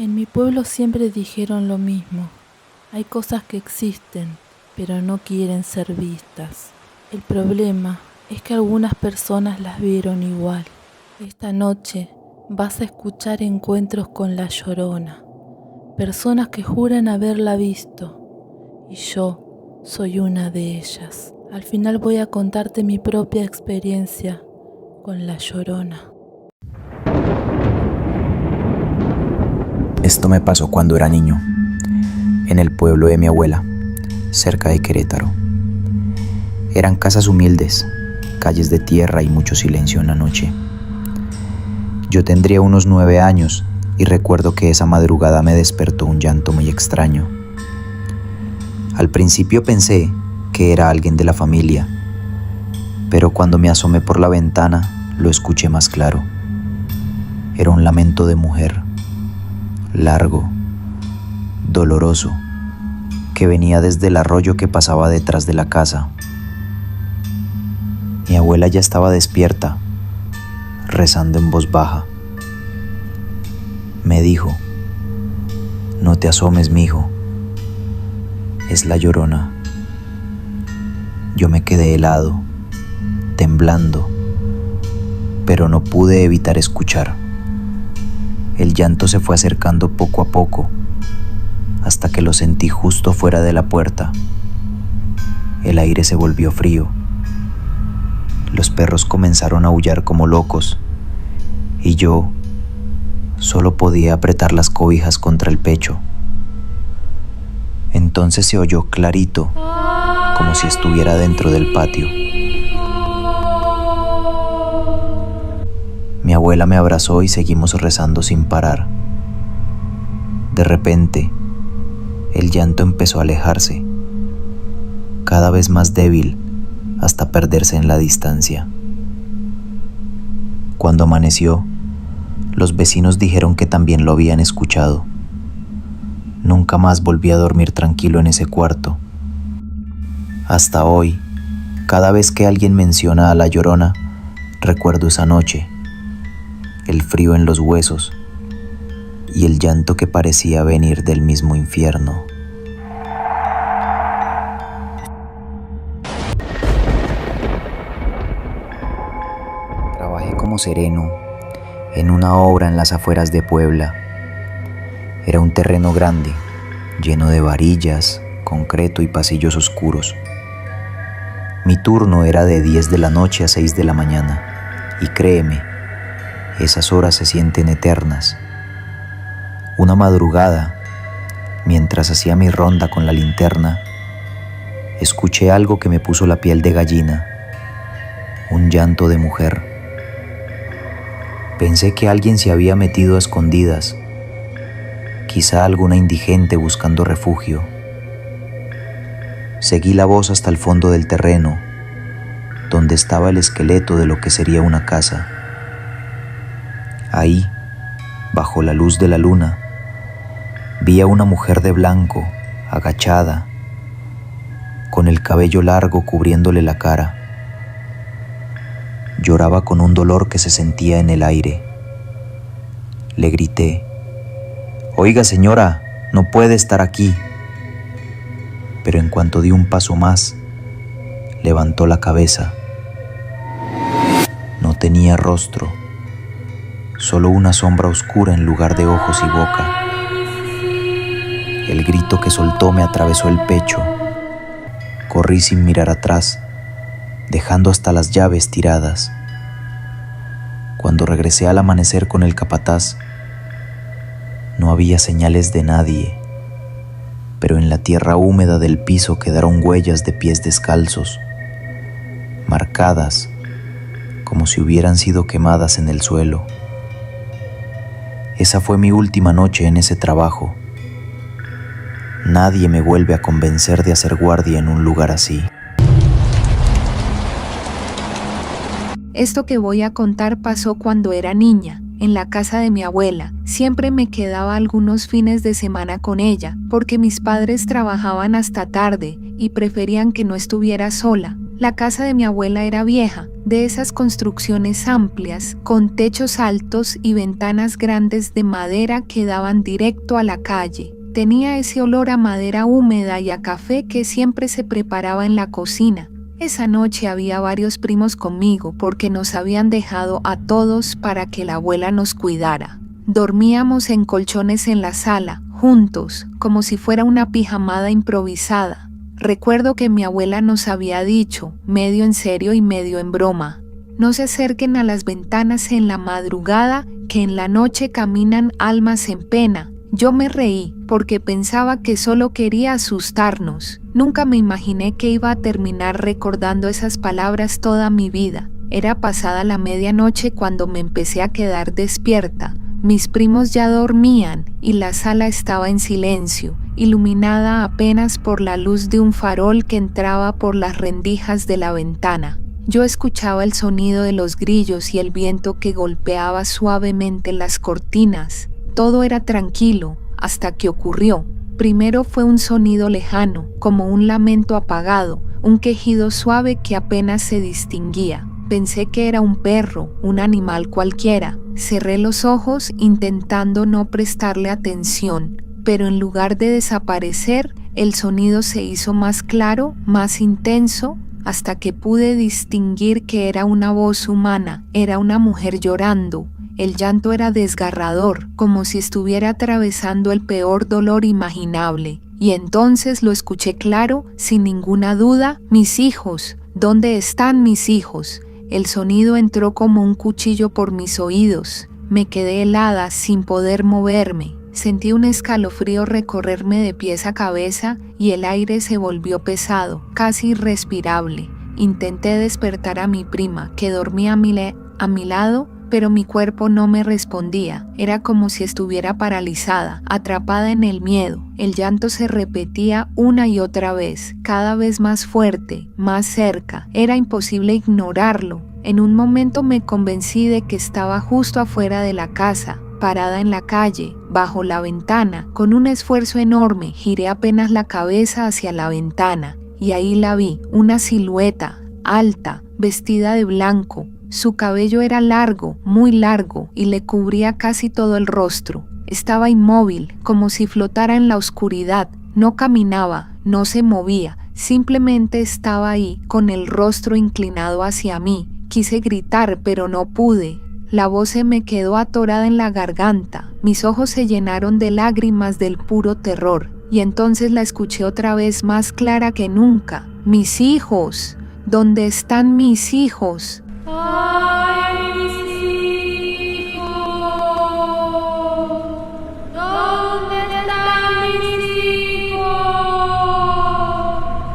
En mi pueblo siempre dijeron lo mismo. Hay cosas que existen, pero no quieren ser vistas. El problema es que algunas personas las vieron igual. Esta noche vas a escuchar encuentros con la Llorona. Personas que juran haberla visto. Y yo soy una de ellas. Al final voy a contarte mi propia experiencia con la Llorona. Esto me pasó cuando era niño, en el pueblo de mi abuela, cerca de Querétaro. Eran casas humildes, calles de tierra y mucho silencio en la noche. Yo tendría unos 9 años y recuerdo que esa madrugada me despertó un llanto muy extraño. Al principio pensé que era alguien de la familia, pero cuando me asomé por la ventana lo escuché más claro. Era un lamento de mujer, largo, doloroso, que venía desde el arroyo que pasaba detrás de la casa. Mi abuela ya estaba despierta, rezando en voz baja. Me dijo: "No te asomes, mijo, es la Llorona". Yo me quedé helado, temblando, pero no pude evitar escuchar. El llanto se fue acercando poco a poco, hasta que lo sentí justo fuera de la puerta. El aire se volvió frío. Los perros comenzaron a aullar como locos, y yo solo podía apretar las cobijas contra el pecho. Entonces se oyó clarito, como si estuviera dentro del patio. Mi abuela me abrazó y seguimos rezando sin parar. De repente, el llanto empezó a alejarse, cada vez más débil, hasta perderse en la distancia. Cuando amaneció, los vecinos dijeron que también lo habían escuchado. Nunca más volví a dormir tranquilo en ese cuarto. Hasta hoy, cada vez que alguien menciona a la Llorona, recuerdo esa noche, el frío en los huesos y el llanto que parecía venir del mismo infierno. Trabajé como sereno en una obra en las afueras de Puebla. Era un terreno grande, lleno de varillas, concreto y pasillos oscuros. Mi turno era de 10 de la noche a 6 de la mañana, y créeme, esas horas se sienten eternas. Una madrugada, mientras hacía mi ronda con la linterna, escuché algo que me puso la piel de gallina, un llanto de mujer. Pensé que alguien se había metido a escondidas, quizá alguna indigente buscando refugio. Seguí la voz hasta el fondo del terreno, donde estaba el esqueleto de lo que sería una casa. Ahí, bajo la luz de la luna, vi a una mujer de blanco, agachada, con el cabello largo cubriéndole la cara. Lloraba con un dolor que se sentía en el aire. Le grité: "Oiga, señora, no puede estar aquí". Pero en cuanto di un paso más, levantó la cabeza. No tenía rostro, solo una sombra oscura en lugar de ojos y boca. El grito que soltó me atravesó el pecho. Corrí sin mirar atrás, dejando hasta las llaves tiradas. Cuando regresé al amanecer con el capataz, no había señales de nadie, pero en la tierra húmeda del piso quedaron huellas de pies descalzos, marcadas como si hubieran sido quemadas en el suelo. Esa fue mi última noche en ese trabajo. Nadie me vuelve a convencer de hacer guardia en un lugar así. Esto que voy a contar pasó cuando era niña, en la casa de mi abuela. Siempre me quedaba algunos fines de semana con ella, porque mis padres trabajaban hasta tarde y preferían que no estuviera sola. La casa de mi abuela era vieja, de esas construcciones amplias, con techos altos y ventanas grandes de madera que daban directo a la calle. Tenía ese olor a madera húmeda y a café que siempre se preparaba en la cocina. Esa noche había varios primos conmigo porque nos habían dejado a todos para que la abuela nos cuidara. Dormíamos en colchones en la sala, juntos, como si fuera una pijamada improvisada. Recuerdo que mi abuela nos había dicho, medio en serio y medio en broma: no se acerquen a las ventanas en la madrugada, que en la noche caminan almas en pena. Yo me reí porque pensaba que solo quería asustarnos. Nunca me imaginé que iba a terminar recordando esas palabras toda mi vida. Era pasada la medianoche cuando me empecé a quedar despierta. Mis primos ya dormían y la sala estaba en silencio, iluminada apenas por la luz de un farol que entraba por las rendijas de la ventana. Yo escuchaba el sonido de los grillos y el viento que golpeaba suavemente las cortinas. Todo era tranquilo hasta que ocurrió. Primero fue un sonido lejano, como un lamento apagado, un quejido suave que apenas se distinguía. Pensé que era un perro, un animal cualquiera. Cerré los ojos intentando no prestarle atención, pero en lugar de desaparecer, el sonido se hizo más claro, más intenso, hasta que pude distinguir que era una voz humana, era una mujer llorando. El llanto era desgarrador, como si estuviera atravesando el peor dolor imaginable. Y entonces lo escuché claro, sin ninguna duda: mis hijos. ¿Dónde están mis hijos? El sonido entró como un cuchillo por mis oídos. Me quedé helada, sin poder moverme. Sentí un escalofrío recorrerme de pies a cabeza y el aire se volvió pesado, casi irrespirable. Intenté despertar a mi prima, que dormía a mi lado, pero mi cuerpo no me respondía. Era como si estuviera paralizada, atrapada en el miedo. El llanto se repetía una y otra vez, cada vez más fuerte, más cerca. Era imposible ignorarlo. En un momento me convencí de que estaba justo afuera de la casa, parada en la calle, bajo la ventana. Con un esfuerzo enorme, giré apenas la cabeza hacia la ventana, y ahí la vi, una silueta, alta, vestida de blanco. Su cabello era largo, muy largo, y le cubría casi todo el rostro. Estaba inmóvil, como si flotara en la oscuridad. No caminaba, no se movía, simplemente estaba ahí, con el rostro inclinado hacia mí. Quise gritar, pero no pude. La voz se me quedó atorada en la garganta. Mis ojos se llenaron de lágrimas del puro terror. Y entonces la escuché otra vez más clara que nunca. ¡Mis hijos! ¿Dónde están mis hijos? ¡Ay, mis hijos! ¿Dónde están mis hijos?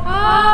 ¡Ay!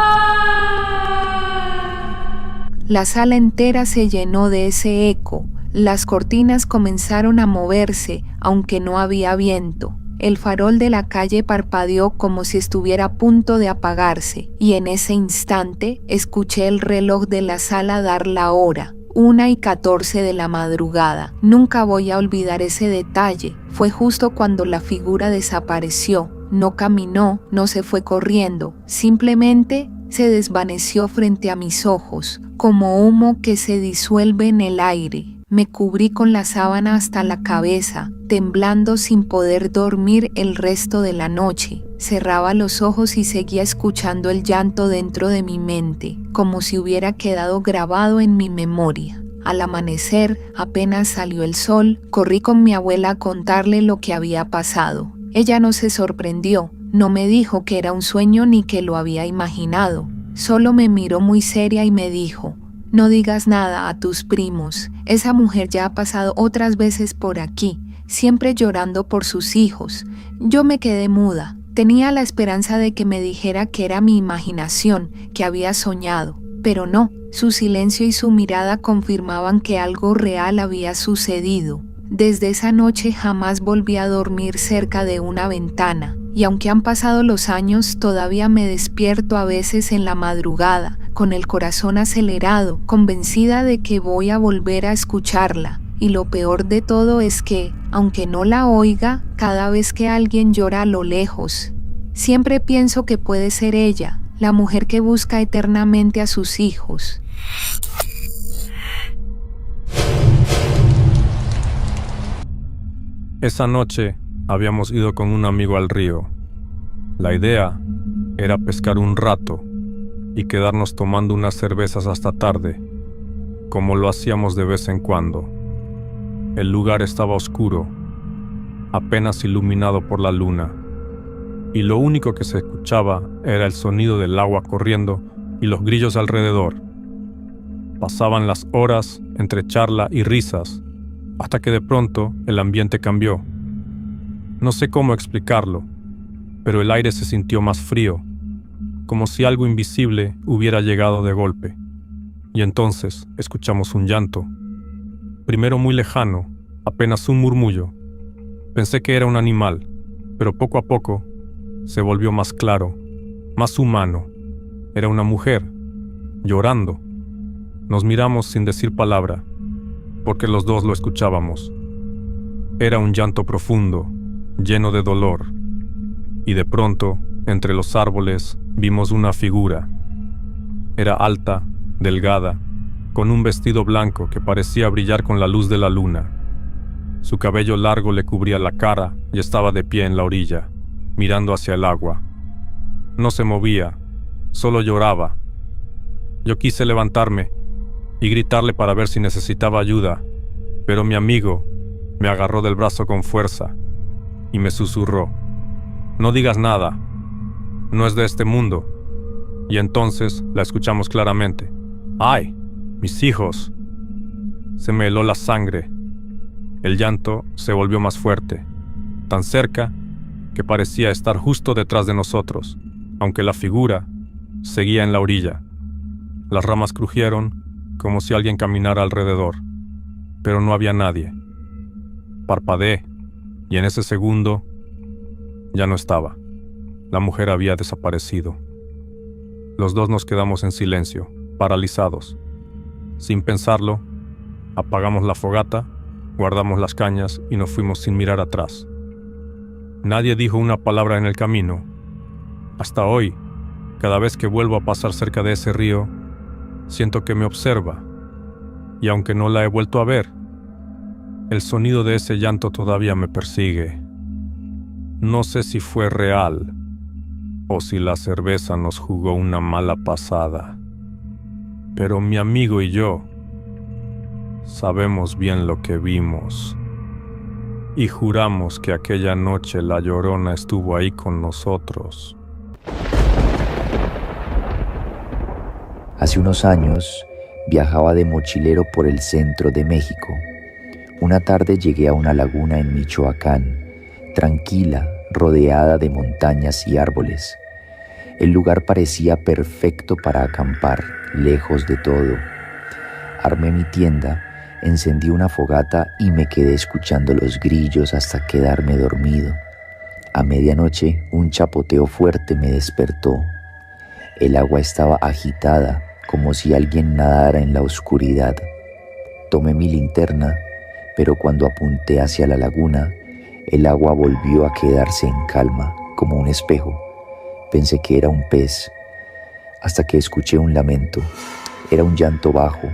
La sala entera se llenó de ese eco. Las cortinas comenzaron a moverse, aunque no había viento. El farol de la calle parpadeó como si estuviera a punto de apagarse, y en ese instante escuché el reloj de la sala dar la hora, 1:14 de la madrugada. Nunca voy a olvidar ese detalle. Fue justo cuando la figura desapareció. No caminó, no se fue corriendo, simplemente se desvaneció frente a mis ojos, como humo que se disuelve en el aire. Me cubrí con la sábana hasta la cabeza, temblando sin poder dormir el resto de la noche. Cerraba los ojos y seguía escuchando el llanto dentro de mi mente, como si hubiera quedado grabado en mi memoria. Al amanecer, apenas salió el sol, corrí con mi abuela a contarle lo que había pasado. Ella no se sorprendió, no me dijo que era un sueño ni que lo había imaginado. Solo me miró muy seria y me dijo: no digas nada a tus primos, esa mujer ya ha pasado otras veces por aquí, siempre llorando por sus hijos. Yo me quedé muda, tenía la esperanza de que me dijera que era mi imaginación, que había soñado, pero no, su silencio y su mirada confirmaban que algo real había sucedido. Desde esa noche jamás volví a dormir cerca de una ventana, y aunque han pasado los años, todavía me despierto a veces en la madrugada, con el corazón acelerado, convencida de que voy a volver a escucharla. Y lo peor de todo es que, aunque no la oiga, cada vez que alguien llora a lo lejos, siempre pienso que puede ser ella, la mujer que busca eternamente a sus hijos. Esa noche habíamos ido con un amigo al río. La idea era pescar un rato y quedarnos tomando unas cervezas hasta tarde, como lo hacíamos de vez en cuando. El lugar estaba oscuro, apenas iluminado por la luna, y lo único que se escuchaba era el sonido del agua corriendo y los grillos alrededor. Pasaban las horas entre charla y risas, hasta que de pronto el ambiente cambió. No sé cómo explicarlo, pero el aire se sintió más frío, como si algo invisible hubiera llegado de golpe. Y entonces escuchamos un llanto. Primero muy lejano, apenas un murmullo. Pensé que era un animal, pero poco a poco se volvió más claro, más humano. Era una mujer, llorando. Nos miramos sin decir palabra, porque los dos lo escuchábamos. Era un llanto profundo, lleno de dolor. Y de pronto, entre los árboles, vimos una figura. Era alta, delgada, con un vestido blanco que parecía brillar con la luz de la luna. Su cabello largo le cubría la cara y estaba de pie en la orilla, mirando hacia el agua. No se movía, solo lloraba. Yo quise levantarme y gritarle para ver si necesitaba ayuda, pero mi amigo me agarró del brazo con fuerza y me susurró: «No digas nada, no es de este mundo». Y entonces la escuchamos claramente: «¡Ay, mis hijos!». Se me heló la sangre. El llanto se volvió más fuerte, tan cerca que parecía estar justo detrás de nosotros, aunque la figura seguía en la orilla. Las ramas crujieron como si alguien caminara alrededor, pero no había nadie. Parpadeé, y en ese segundo ya no estaba. La mujer había desaparecido. Los dos nos quedamos en silencio, paralizados. Sin pensarlo, apagamos la fogata, guardamos las cañas y nos fuimos sin mirar atrás. Nadie dijo una palabra en el camino. Hasta hoy, cada vez que vuelvo a pasar cerca de ese río, siento que me observa, y aunque no la he vuelto a ver, el sonido de ese llanto todavía me persigue. No sé si fue real o si la cerveza nos jugó una mala pasada, pero mi amigo y yo sabemos bien lo que vimos y juramos que aquella noche la Llorona estuvo ahí con nosotros. Hace unos años viajaba de mochilero por el centro de México. Una tarde llegué a una laguna en Michoacán, tranquila, rodeada de montañas y árboles. El lugar parecía perfecto para acampar, lejos de todo. Armé mi tienda, encendí una fogata y me quedé escuchando los grillos hasta quedarme dormido. A medianoche, un chapoteo fuerte me despertó. El agua estaba agitada, como si alguien nadara en la oscuridad. Tomé mi linterna, pero cuando apunté hacia la laguna, el agua volvió a quedarse en calma, como un espejo. Pensé que era un pez, hasta que escuché un lamento. Era un llanto bajo,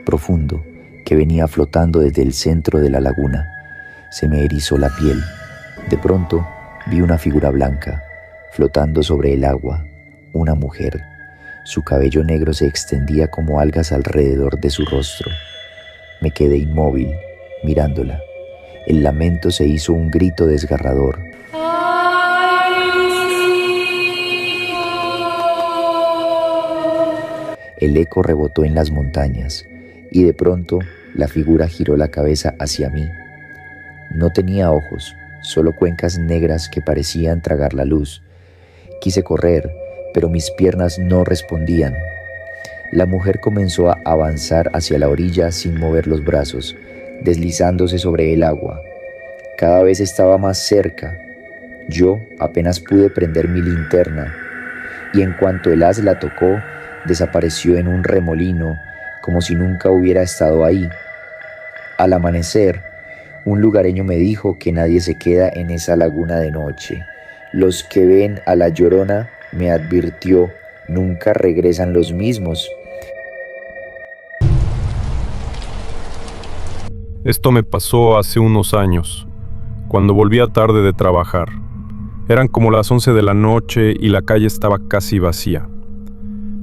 profundo, que venía flotando desde el centro de la laguna. Se me erizó la piel. De pronto, vi una figura blanca, flotando sobre el agua, una mujer. Su cabello negro se extendía como algas alrededor de su rostro. Me quedé inmóvil, mirándola. El lamento se hizo un grito desgarrador. El eco rebotó en las montañas y de pronto la figura giró la cabeza hacia mí. No tenía ojos, solo cuencas negras que parecían tragar la luz. Quise correr, pero mis piernas no respondían. La mujer comenzó a avanzar hacia la orilla sin mover los brazos, deslizándose sobre el agua. Cada vez estaba más cerca. Yo apenas pude prender mi linterna, y en cuanto el haz la tocó, desapareció en un remolino, como si nunca hubiera estado ahí. Al amanecer, un lugareño me dijo que nadie se queda en esa laguna de noche. Los que ven a la Llorona, me advirtió, nunca regresan los mismos. Esto me pasó hace unos años, cuando volvía tarde de trabajar. Eran como las 11 de la noche y la calle estaba casi vacía.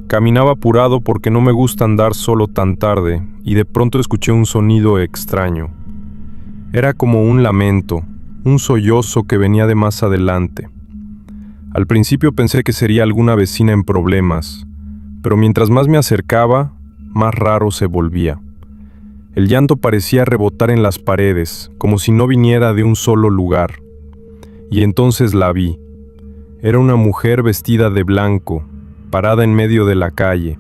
Caminaba apurado porque no me gusta andar solo tan tarde y de pronto escuché un sonido extraño. Era como un lamento, un sollozo que venía de más adelante. Al principio pensé que sería alguna vecina en problemas, pero mientras más me acercaba, más raro se volvía. El llanto parecía rebotar en las paredes, como si no viniera de un solo lugar. Y entonces la vi. Era una mujer vestida de blanco, parada en medio de la calle.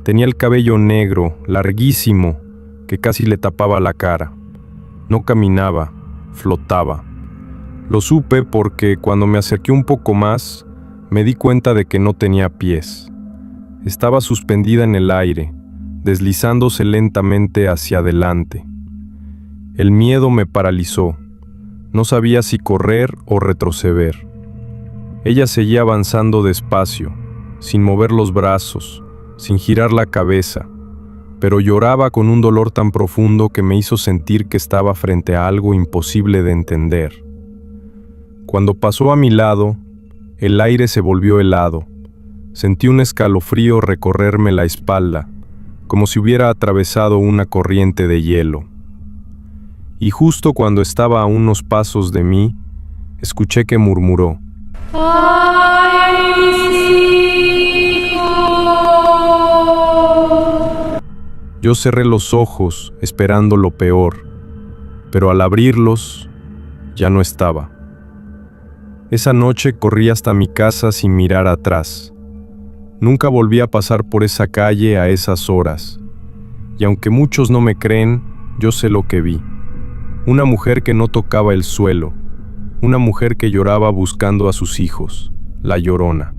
Tenía el cabello negro, larguísimo, que casi le tapaba la cara. No caminaba, flotaba. Lo supe porque cuando me acerqué un poco más, me di cuenta de que no tenía pies. Estaba suspendida en el aire, deslizándose lentamente hacia adelante. El miedo me paralizó. No sabía si correr o retroceder. Ella seguía avanzando despacio, sin mover los brazos, sin girar la cabeza, pero lloraba con un dolor tan profundo que me hizo sentir que estaba frente a algo imposible de entender. Cuando pasó a mi lado, el aire se volvió helado. Sentí un escalofrío recorrerme la espalda, como si hubiera atravesado una corriente de hielo. Y justo cuando estaba a unos pasos de mí, escuché que murmuró: ¡Ay, mis hijos! Yo cerré los ojos, esperando lo peor, pero al abrirlos, ya no estaba. Esa noche corrí hasta mi casa sin mirar atrás. Nunca volví a pasar por esa calle a esas horas. Y aunque muchos no me creen, yo sé lo que vi. Una mujer que no tocaba el suelo. Una mujer que lloraba buscando a sus hijos. La Llorona.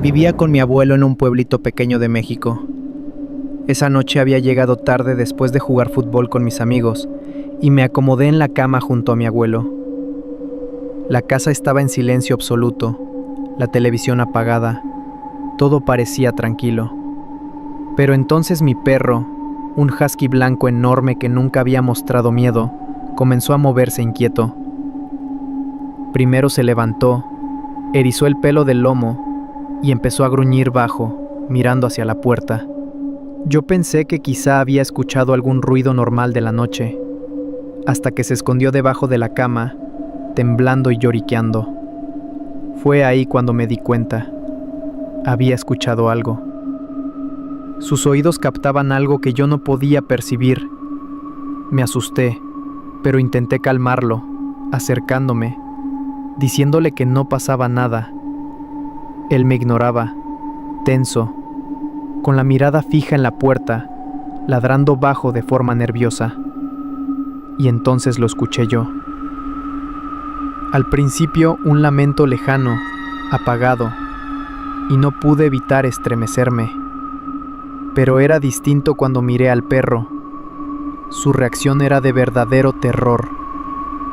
Vivía con mi abuelo en un pueblito pequeño de México. Esa noche había llegado tarde después de jugar fútbol con mis amigos y me acomodé en la cama junto a mi abuelo. La casa estaba en silencio absoluto, la televisión apagada, todo parecía tranquilo. Pero entonces mi perro, un husky blanco enorme que nunca había mostrado miedo, comenzó a moverse inquieto. Primero se levantó, erizó el pelo del lomo y empezó a gruñir bajo, mirando hacia la puerta. Yo pensé que quizá había escuchado algún ruido normal de la noche, hasta que se escondió debajo de la cama, temblando y lloriqueando. Fue ahí cuando me di cuenta. Había escuchado algo. Sus oídos captaban algo que yo no podía percibir. Me asusté, pero intenté calmarlo, acercándome, diciéndole que no pasaba nada. Él me ignoraba, tenso, con la mirada fija en la puerta, ladrando bajo de forma nerviosa. Y entonces lo escuché yo. Al principio un lamento lejano, apagado, y no pude evitar estremecerme. Pero era distinto cuando miré al perro. Su reacción era de verdadero terror.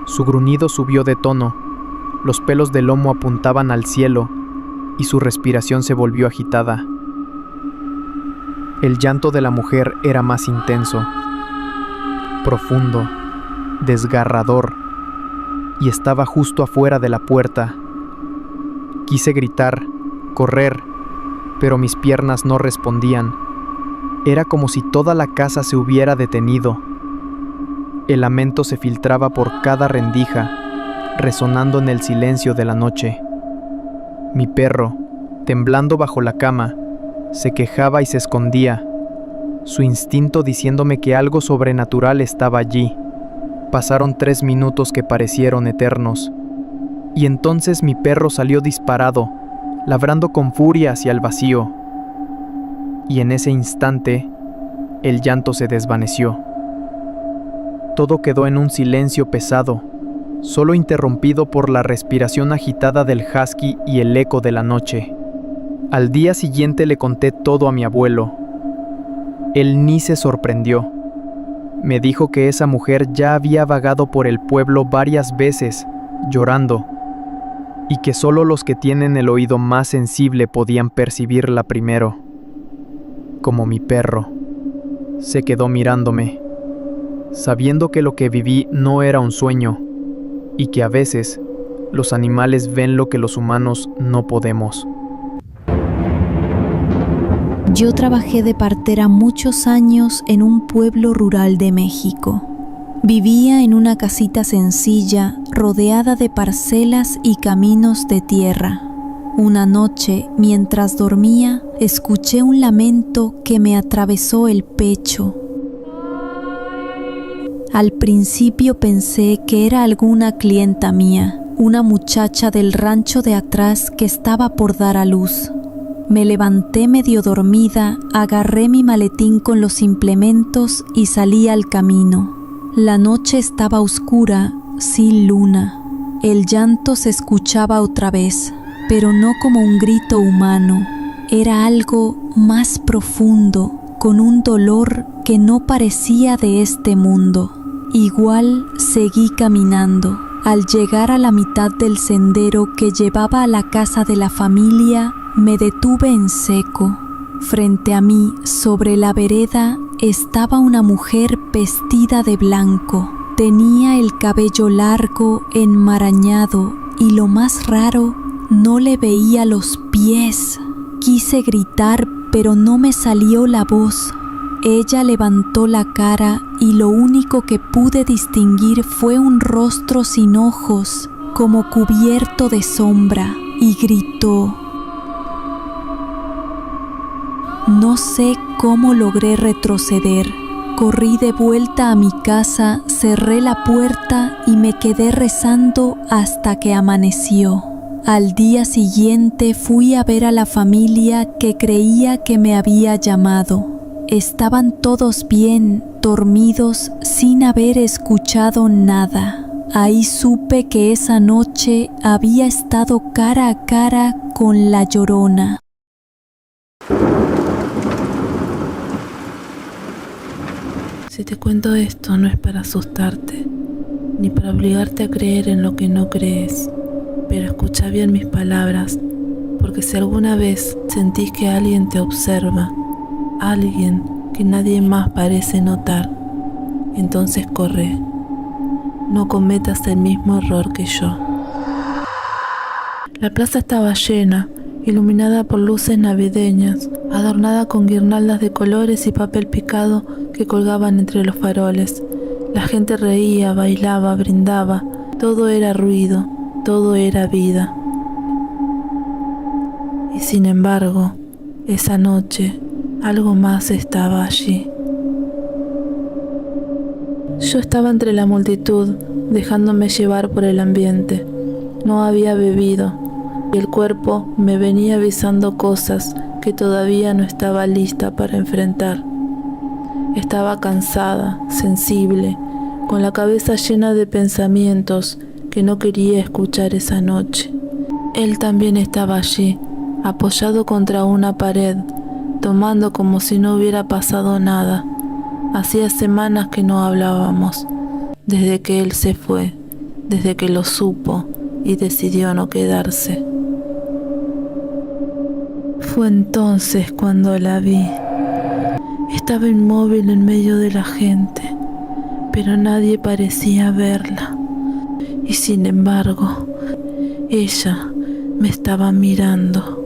Su gruñido subió de tono, los pelos del lomo apuntaban al cielo y su respiración se volvió agitada. El llanto de la mujer era más intenso, profundo, desgarrador, y estaba justo afuera de la puerta. Quise gritar, correr, pero mis piernas no respondían. Era como si toda la casa se hubiera detenido. El lamento se filtraba por cada rendija, resonando en el silencio de la noche. Mi perro, temblando bajo la cama, se quejaba y se escondía, su instinto diciéndome que algo sobrenatural estaba allí. Pasaron 3 minutos que parecieron eternos, y entonces mi perro salió disparado, ladrando con furia hacia el vacío. Y en ese instante, el llanto se desvaneció. Todo quedó en un silencio pesado, solo interrumpido por la respiración agitada del husky y el eco de la noche. Al día siguiente le conté todo a mi abuelo. Él ni se sorprendió. Me dijo que esa mujer ya había vagado por el pueblo varias veces, llorando, y que solo los que tienen el oído más sensible podían percibirla primero. Como mi perro, se quedó mirándome, sabiendo que lo que viví no era un sueño y que a veces los animales ven lo que los humanos no podemos. Yo trabajé de partera muchos años en un pueblo rural de México. Vivía en una casita sencilla, rodeada de parcelas y caminos de tierra. Una noche, mientras dormía, escuché un lamento que me atravesó el pecho. Al principio pensé que era alguna clienta mía, una muchacha del rancho de atrás que estaba por dar a luz. Me levanté medio dormida, agarré mi maletín con los implementos y salí al camino. La noche estaba oscura, sin luna. El llanto se escuchaba otra vez, pero no como un grito humano. Era algo más profundo, con un dolor que no parecía de este mundo. Igual seguí caminando. Al llegar a la mitad del sendero que llevaba a la casa de la familia, me detuve en seco. Frente a mí, sobre la vereda, estaba una mujer vestida de blanco. Tenía el cabello largo, enmarañado, y lo más raro, no le veía los pies. Quise gritar, pero no me salió la voz. Ella levantó la cara y lo único que pude distinguir fue un rostro sin ojos, como cubierto de sombra, y gritó. No sé cómo logré retroceder. Corrí de vuelta a mi casa, cerré la puerta y me quedé rezando hasta que amaneció. Al día siguiente fui a ver a la familia que creía que me había llamado. Estaban todos bien, dormidos, sin haber escuchado nada. Ahí supe que esa noche había estado cara a cara con la Llorona. Si te cuento esto, no es para asustarte, ni para obligarte a creer en lo que no crees, pero escucha bien mis palabras, porque si alguna vez sentís que alguien te observa, alguien que nadie más parece notar, entonces corre. No cometas el mismo error que yo. La plaza estaba llena, iluminada por luces navideñas, adornada con guirnaldas de colores y papel picado que colgaban entre los faroles. La gente reía, bailaba, brindaba. Todo era ruido, todo era vida. Y sin embargo, esa noche, algo más estaba allí. Yo estaba entre la multitud, dejándome llevar por el ambiente. No había bebido, y el cuerpo me venía avisando cosas que todavía no estaba lista para enfrentar. Estaba cansada, sensible, con la cabeza llena de pensamientos que no quería escuchar esa noche. Él también estaba allí, apoyado contra una pared, tomando como si no hubiera pasado nada. Hacía semanas que no hablábamos, desde que él se fue, desde que lo supo y decidió no quedarse. Fue entonces cuando la vi. Estaba inmóvil en medio de la gente, pero nadie parecía verla. Y sin embargo, ella me estaba mirando.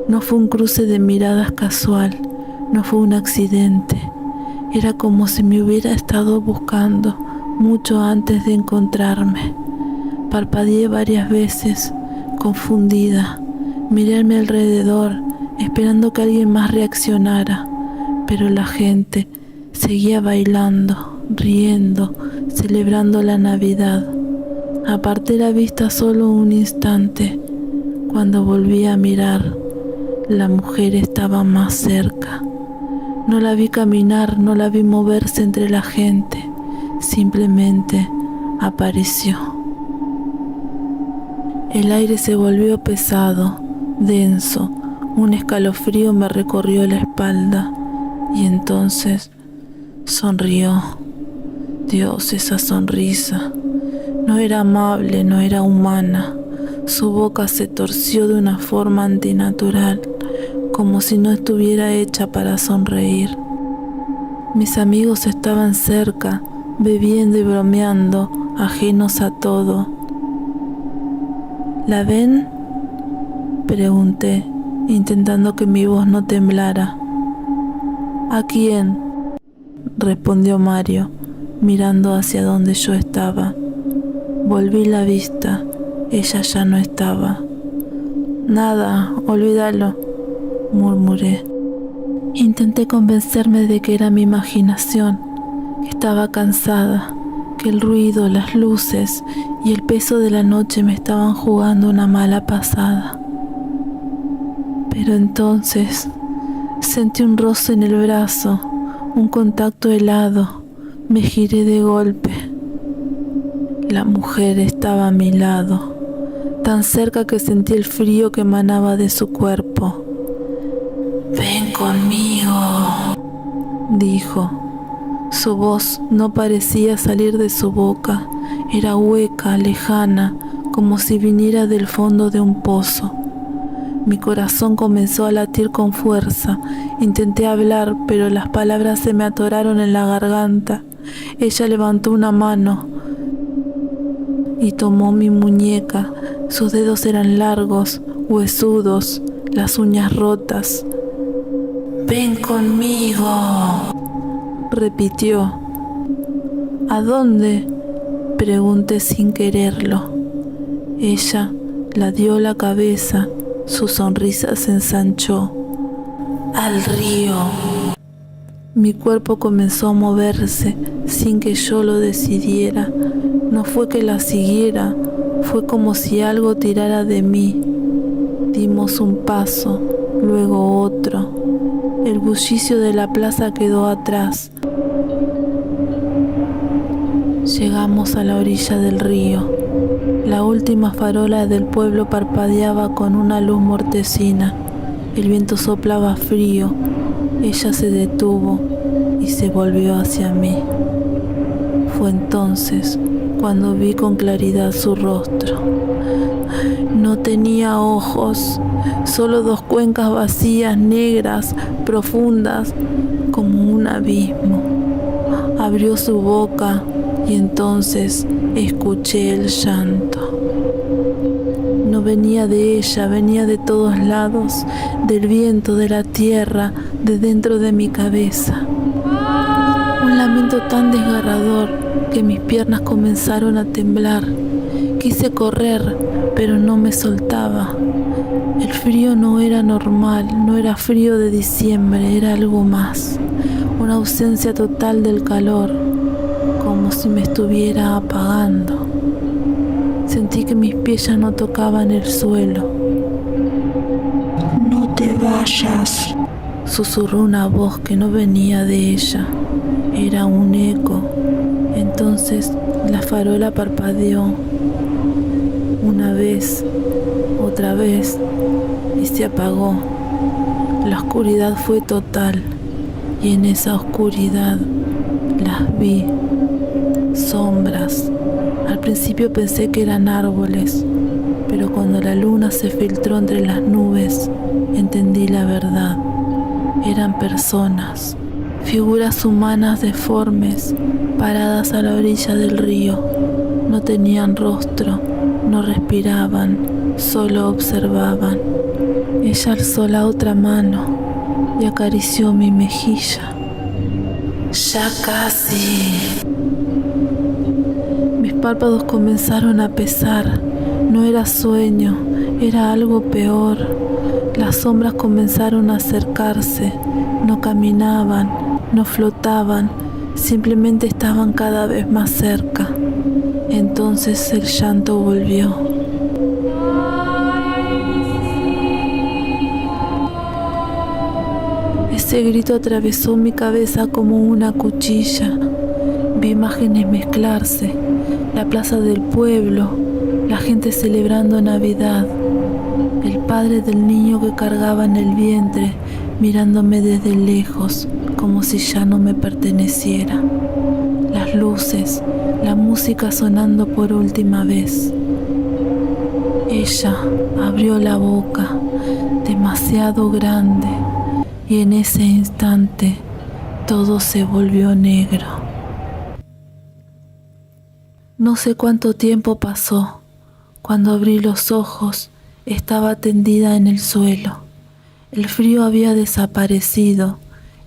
No fue un cruce de miradas casual, no fue un accidente. Era como si me hubiera estado buscando mucho antes de encontrarme. Parpadeé varias veces, confundida. Miré a mi alrededor, esperando que alguien más reaccionara, pero la gente seguía bailando, riendo, celebrando la Navidad. Aparté la vista solo un instante. Cuando volví a mirar, la mujer estaba más cerca. No la vi caminar, no la vi moverse entre la gente. Simplemente apareció. El aire se volvió pesado, denso. Un escalofrío me recorrió la espalda y entonces sonrió. Dios, esa sonrisa. No era amable, no era humana. Su boca se torció de una forma antinatural, como si no estuviera hecha para sonreír. Mis amigos estaban cerca, bebiendo y bromeando, ajenos a todo. ¿La ven?, pregunté, intentando que mi voz no temblara. ¿A quién?, respondió Mario, mirando hacia donde yo estaba. Volví la vista, ella ya no estaba. Nada, olvídalo, murmuré. Intenté convencerme de que era mi imaginación, que estaba cansada, que el ruido, las luces y el peso de la noche me estaban jugando una mala pasada. Pero entonces sentí un roce en el brazo, un contacto helado. Me giré de golpe. La mujer estaba a mi lado, tan cerca que sentí el frío que emanaba de su cuerpo. «Ven conmigo», dijo. Su voz no parecía salir de su boca, era hueca, lejana, como si viniera del fondo de un pozo. Mi corazón comenzó a latir con fuerza. Intenté hablar, pero las palabras se me atoraron en la garganta. Ella levantó una mano y tomó mi muñeca. Sus dedos eran largos, huesudos, las uñas rotas. «Ven conmigo», repitió. «¿A dónde?», pregunté sin quererlo. Ella ladeó la cabeza, su sonrisa se ensanchó. «Al río». Mi cuerpo comenzó a moverse sin que yo lo decidiera. No fue que la siguiera, fue como si algo tirara de mí. Dimos un paso, luego otro. El bullicio de la plaza quedó atrás. Llegamos a la orilla del río. La última farola del pueblo parpadeaba con una luz mortecina. El viento soplaba frío. Ella se detuvo y se volvió hacia mí. Fue entonces cuando vi con claridad su rostro. No tenía ojos, solo dos cuencas vacías, negras, profundas, como un abismo. Abrió su boca y entonces escuché el llanto. No venía de ella, venía de todos lados, del viento, de la tierra, de dentro de mi cabeza. Un lamento tan desgarrador que mis piernas comenzaron a temblar. Quise correr, pero no me soltaba. El frío no era normal, no era frío de diciembre, era algo más. Una ausencia total del calor, como si me estuviera apagando. Sentí que mis pies ya no tocaban el suelo. «No te vayas», susurró una voz que no venía de ella. Era un eco. Entonces la farola parpadeó. Una vez, otra vez, y se apagó. La oscuridad fue total, y en esa oscuridad las vi, sombras. Al principio pensé que eran árboles, pero cuando la luna se filtró entre las nubes, entendí la verdad. Eran personas, figuras humanas deformes, paradas a la orilla del río. No tenían rostro, no respiraban, solo observaban. Ella alzó la otra mano y acarició mi mejilla. «Ya casi». Mis párpados comenzaron a pesar. No era sueño, era algo peor. Las sombras comenzaron a acercarse. No caminaban, no flotaban, simplemente estaban cada vez más cerca. Entonces el llanto volvió. Ese grito atravesó mi cabeza como una cuchilla. Vi imágenes mezclarse, la plaza del pueblo, la gente celebrando Navidad, el padre del niño que cargaba en el vientre, mirándome desde lejos, como si ya no me perteneciera. Las luces, la música sonando por última vez. Ella abrió la boca, demasiado grande, y en ese instante todo se volvió negro. No sé cuánto tiempo pasó. Cuando abrí los ojos, estaba tendida en el suelo. El frío había desaparecido.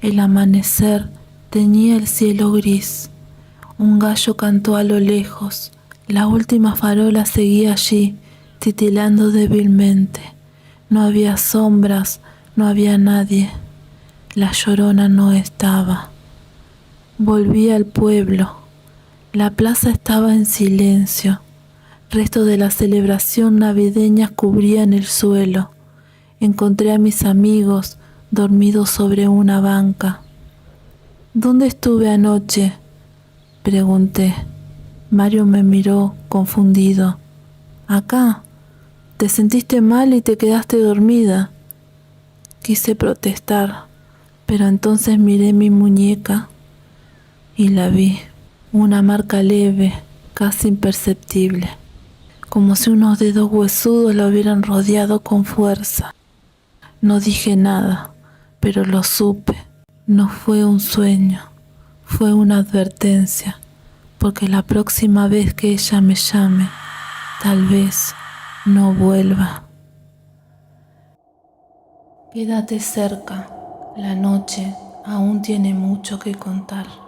El amanecer teñía el cielo gris. Un gallo cantó a lo lejos. La última farola seguía allí, titilando débilmente. No había sombras, no había nadie. La Llorona no estaba. Volví al pueblo. La plaza estaba en silencio. Restos de la celebración navideña cubrían el suelo. Encontré a mis amigos dormidos sobre una banca. ¿Dónde estuve anoche?, pregunté. Mario me miró confundido. Acá. ¿Te sentiste mal y te quedaste dormida? Quise protestar, pero entonces miré mi muñeca y la vi. Una marca leve, casi imperceptible, como si unos dedos huesudos la hubieran rodeado con fuerza. No dije nada, pero lo supe. No fue un sueño, fue una advertencia, porque la próxima vez que ella me llame, tal vez no vuelva. Quédate cerca, la noche aún tiene mucho que contar.